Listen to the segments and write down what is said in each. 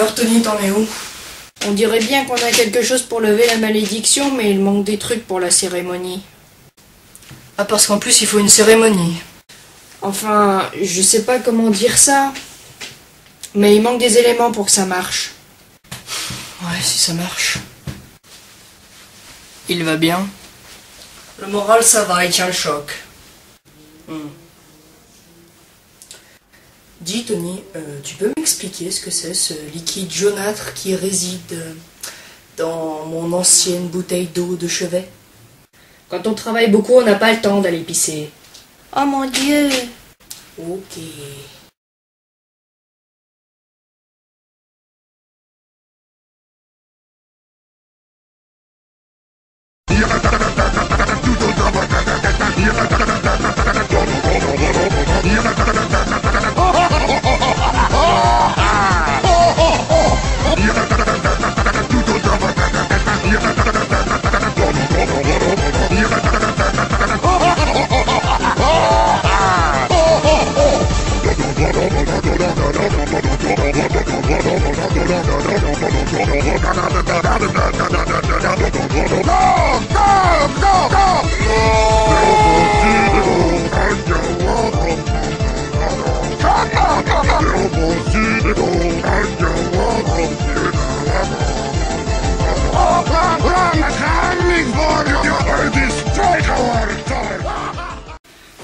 Alors Tony, t'en es où? On dirait bien qu'on a quelque chose pour lever la malédiction, mais il manque des trucs pour la cérémonie. Ah, parce qu'en plus il faut une cérémonie. Enfin, je sais pas comment dire ça, mais il manque des éléments pour que ça marche. Ouais, si ça marche. Il va bien? Le moral, ça va, il tient le choc. Dis, Tony, tu peux m'expliquer ce que c'est ce liquide jaunâtre qui réside dans mon ancienne bouteille d'eau de chevet? Quand on travaille beaucoup, on n'a pas le temps d'aller pisser. Oh mon Dieu! Ok.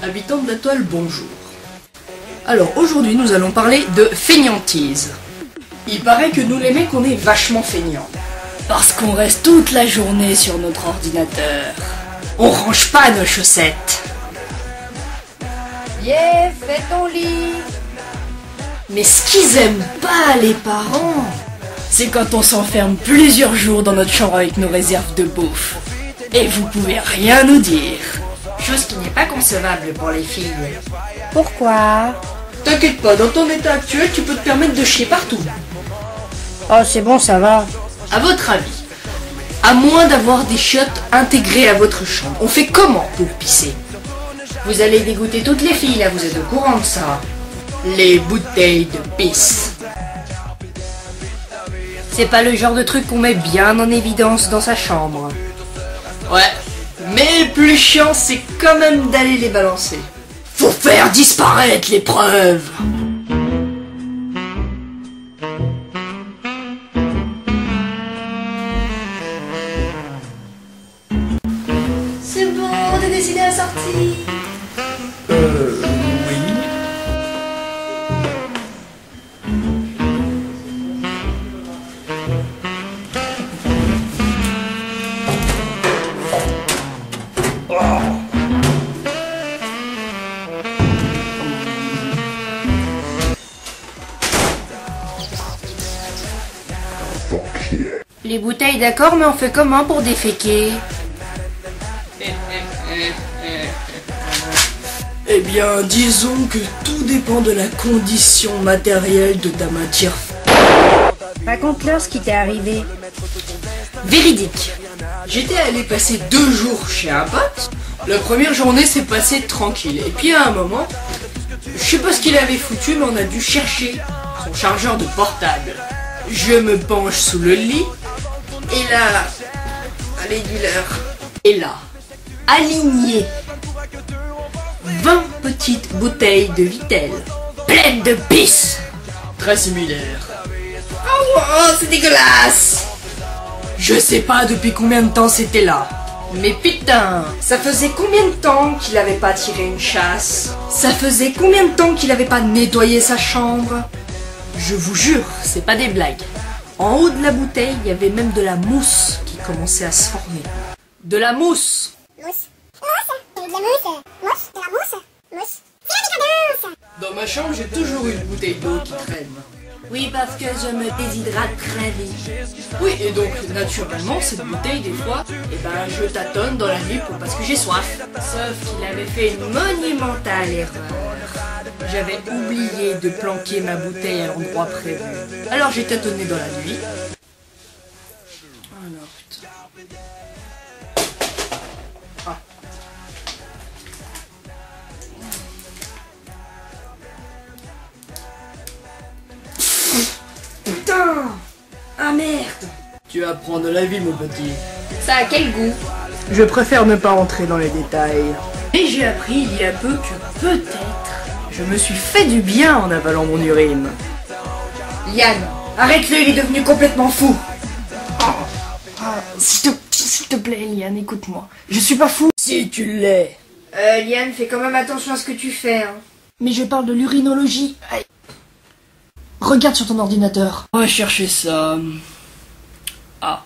Habitants de la toile, bonjour. Alors aujourd'hui nous allons parler de feignantise. Il paraît que nous les mecs on est vachement feignants. Parce qu'on reste toute la journée sur notre ordinateur. On range pas nos chaussettes. Yeah, fais ton lit. Mais ce qu'ils aiment pas les parents, c'est quand on s'enferme plusieurs jours dans notre chambre avec nos réserves de bouffe. Et vous pouvez rien nous dire. Chose qui n'est pas concevable pour les filles. Pourquoi? T'inquiète pas, dans ton état actuel, tu peux te permettre de chier partout. Oh, c'est bon, ça va. À votre avis, à moins d'avoir des chiottes intégrées à votre chambre, on fait comment pour pisser? Vous allez dégoûter toutes les filles, là, vous êtes au courant de ça. Les bouteilles de pisse. C'est pas le genre de truc qu'on met bien en évidence dans sa chambre. Ouais, mais le plus chiant, c'est quand même d'aller les balancer. Faut faire disparaître les preuves. C'est bon, on est décidé à sortir. Oui. Les bouteilles d'accord, mais on fait comment pour déféquer? Eh bien, disons que tout dépend de la condition matérielle de ta matière. Raconte-leur ce qui t'est arrivé. Véridique. J'étais allé passer 2 jours chez un pote. La première journée s'est passée tranquille. Et puis à un moment, je sais pas ce qu'il avait foutu, mais on a dû chercher son chargeur de portable. Je me penche sous le lit. Et là, allez, dis-leur. Et là, aligné 20 petites bouteilles de Vitel, pleines de pisse. Très similaire. Oh, c'est dégueulasse. Je sais pas depuis combien de temps c'était là. Mais putain, ça faisait combien de temps qu'il avait pas tiré une chasse? Ça faisait combien de temps qu'il avait pas nettoyé sa chambre? Je vous jure, c'est pas des blagues. En haut de la bouteille, il y avait même de la mousse qui commençait à se former. De la mousse. Mousse. Mousse. De la mousse. Mousse. De la mousse. Mousse. C'est la décadence. Dans ma chambre, j'ai toujours une bouteille d'eau qui traîne. Oui, parce que je me déshydrate très vite. Oui, et donc, naturellement, cette bouteille, des fois, eh ben, je tâtonne dans la nuit parce que j'ai soif. Sauf qu'il avait fait une monumentale erreur. J'avais oublié de planquer ma bouteille à l'endroit prévu. Alors j'ai tâtonné dans la nuit. Alors, putain. Ah. Putain! Tu apprends de la vie, mon petit. Ça a quel goût? Je préfère ne pas entrer dans les détails. Et j'ai appris il y a peu que peut-être je me suis fait du bien en avalant mon urine. Liane, arrête-le, il est devenu complètement fou. S'il te plaît, Liane, écoute-moi. Je suis pas fou. Si tu l'es. Liane, fais quand même attention à ce que tu fais, hein. Mais je parle de l'urinologie. Aïe. Regarde sur ton ordinateur. On va chercher ça. Ah.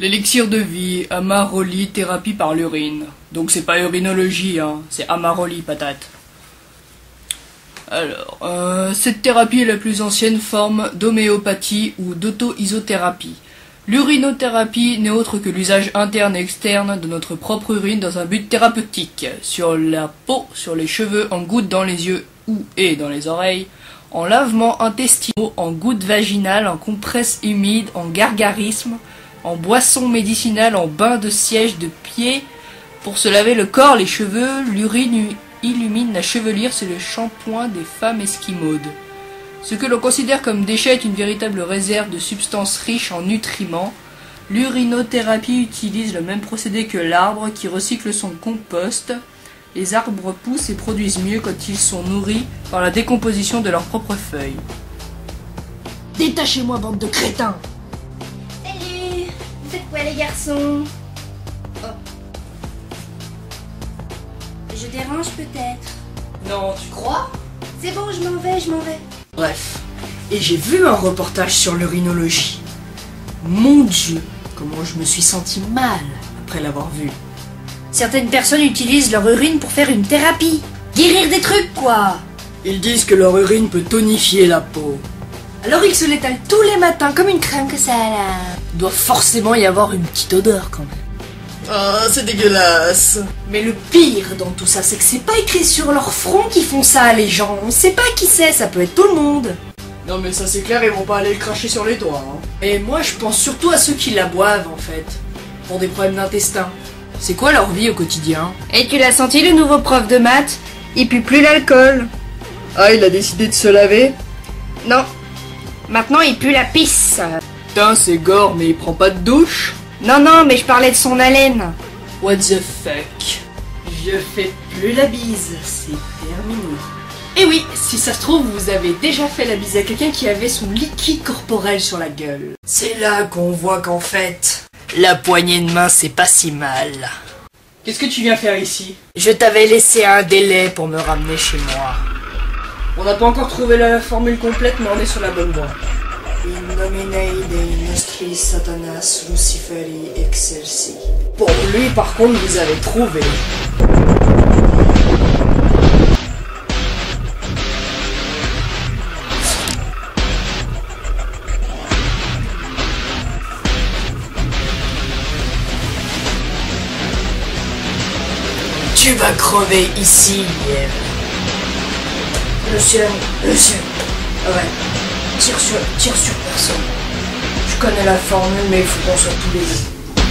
L'élixir de vie, Amaroli, thérapie par l'urine. Donc c'est pas urinologie, hein. C'est Amaroli, patate. Alors, cette thérapie est la plus ancienne forme d'homéopathie ou d'auto-isothérapie. L'urinothérapie n'est autre que l'usage interne et externe de notre propre urine dans un but thérapeutique, sur la peau, sur les cheveux, en gouttes dans les yeux et dans les oreilles, en lavements intestinaux, en gouttes vaginales, en compresses humides, en gargarisme, en boissons médicinales, en bains de siège de pied, pour se laver le corps, les cheveux. L'urine illumine la chevelure, c'est le shampoing des femmes esquimaudes. Ce que l'on considère comme déchet est une véritable réserve de substances riches en nutriments. L'urinothérapie utilise le même procédé que l'arbre qui recycle son compost. Les arbres poussent et produisent mieux quand ils sont nourris par la décomposition de leurs propres feuilles. Détachez-moi, bande de crétins! Salut, vous faites quoi les garçons? Oh. Je dérange peut-être? Non, tu crois? C'est bon, je m'en vais. Bref, et j'ai vu un reportage sur l'urinologie. Mon Dieu, comment je me suis senti mal après l'avoir vu. Certaines personnes utilisent leur urine pour faire une thérapie. Guérir des trucs, quoi. Ils disent que leur urine peut tonifier la peau. Alors ils se l'étalent tous les matins comme une crème que ça là. Il doit forcément y avoir une petite odeur quand même. Ah, c'est dégueulasse. Mais le pire dans tout ça, c'est que c'est pas écrit sur leur front qu'ils font ça, les gens. On sait pas qui c'est, ça peut être tout le monde. Non mais ça c'est clair, ils vont pas aller le cracher sur les doigts. Hein. Et moi je pense surtout à ceux qui la boivent en fait, pour des problèmes d'intestin. C'est quoi leur vie au quotidien? Et tu l'as senti le nouveau prof de maths? Il pue plus l'alcool. Ah, il a décidé de se laver? Non. Maintenant il pue la pisse. Putain, c'est gore, mais il prend pas de douche? Non, mais je parlais de son haleine. What the fuck? Je fais plus la bise, c'est terminé. Et oui, si ça se trouve, vous avez déjà fait la bise à quelqu'un qui avait son liquide corporel sur la gueule. C'est là qu'on voit qu'en fait, la poignée de main c'est pas si mal. Qu'est-ce que tu viens faire ici? Je t'avais laissé un délai pour me ramener chez moi. On n'a pas encore trouvé la formule complète, mais on est sur la bonne voie. In nomine Dei nostri Satanas Luciferi excelsi. Pour lui, par contre, vous avez trouvé. Tu vas crever ici, Lièvre. Lucien. Ah ouais. Tire sur personne. Je connais la formule, mais il faut qu'on soit tous les deux.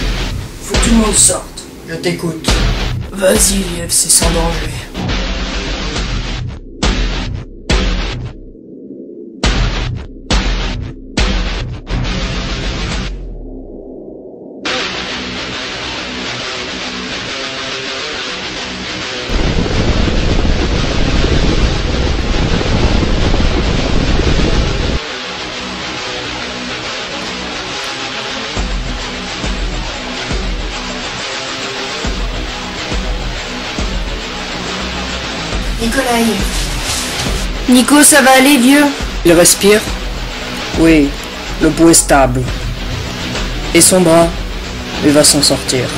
Faut que tout le monde sorte. Je t'écoute. Vas-y, Lièvre, c'est sans danger. Nicolas. Nico, ça va aller, vieux? Il respire? Oui, le pouls est stable. Et son bras, il va s'en sortir.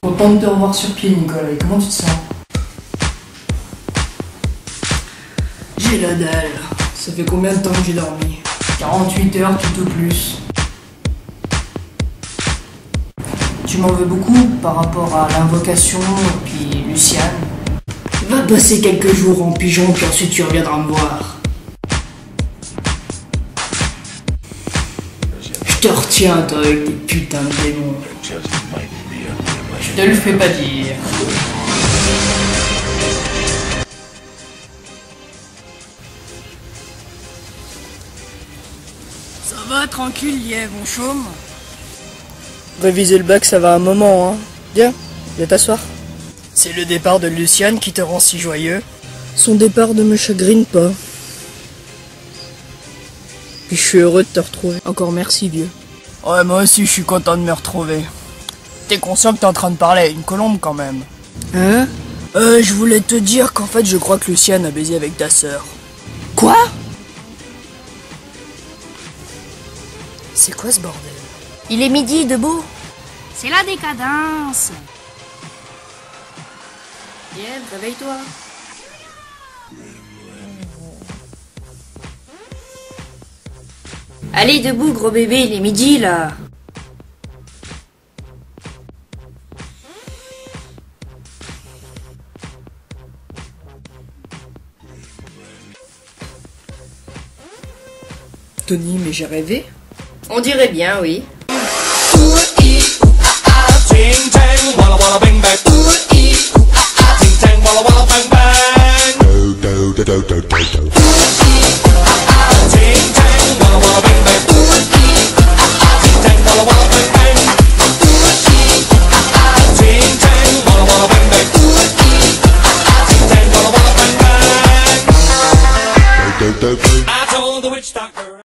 Content de te revoir sur pied, Nicolas. Et comment tu te sens? J'ai la dalle. Ça fait combien de temps que j'ai dormi? 48 heures tout au plus. Tu m'en veux beaucoup par rapport à l'invocation et puis Luciane. Va passer quelques jours en pigeon puis ensuite tu reviendras me voir. Je te retiens toi avec tes putains de démons. Je te le fais pas dire. Ça va, tranquille, Lièvre, on chôme. Réviser le bac, ça va un moment, hein. Viens t'asseoir. C'est le départ de Luciane qui te rend si joyeux. Son départ ne me chagrine pas. Puis je suis heureux de te retrouver. Encore merci, vieux. Ouais, moi aussi, je suis content de me retrouver. T'es conscient que t'es en train de parler à une colombe, quand même. Hein? Je voulais te dire qu'en fait, je crois que Luciane a baisé avec ta sœur. Quoi? C'est quoi ce bordel? Il est midi, debout. C'est la décadence. Lièvre, réveille-toi. Allez, debout, gros bébé, il est midi, là. Tony, mais j'ai rêvé? On dirait bien, oui. Ting tang, walla walla bang bang. Ting tang, walla walla bang bang.